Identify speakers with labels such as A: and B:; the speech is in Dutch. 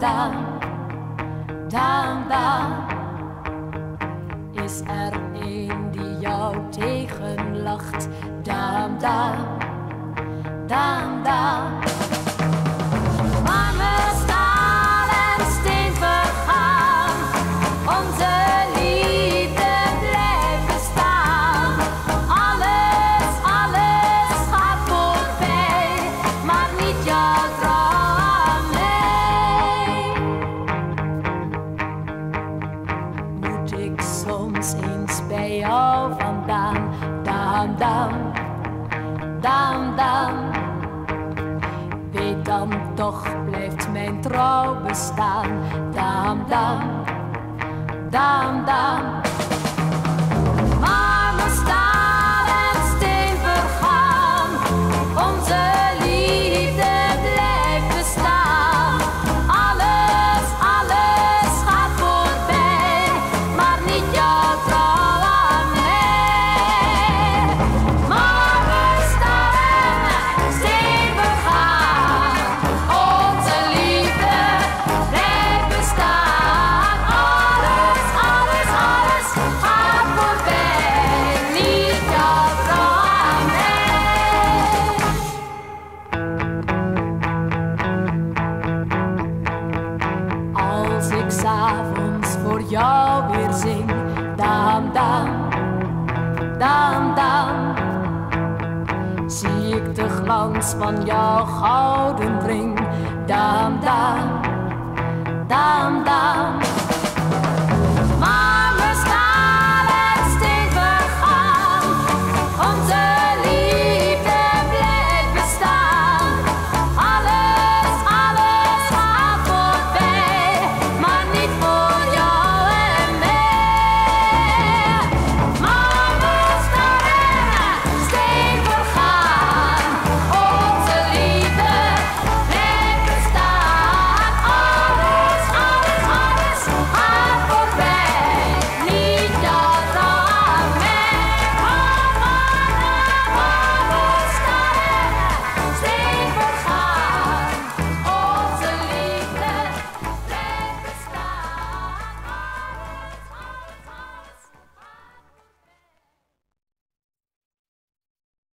A: dam, dam, dam. Is er een die jou tegenlacht? Dam, dam, dam, dam. Maar we staal en steen vergaan, onze liefde blijft bestaan. Alles, alles gaat voorbij, maar niet jouw trouw aan mij. Moet ik soms eens bij jou vandaan? Dam, dam, dam, dam. Weet dan toch blijft mijn trouw bestaan. Dam, dam, dam, dam. Maar we staal en steen vergaan, onze liefde blijft bestaan. Alles, alles gaat voorbij, maar niet jouw trouw aan mij. Maar we staal en steen vergaan, onze liefde blijft bestaan. Alles, alles, alles gaat voorbij, niet jouw trouw aan mij. Als ik 's avonds voor jou weer zing, dam, dam, dam, dam, zie ik de glans van jouw gouden ring. Dam, dam, dam, dam.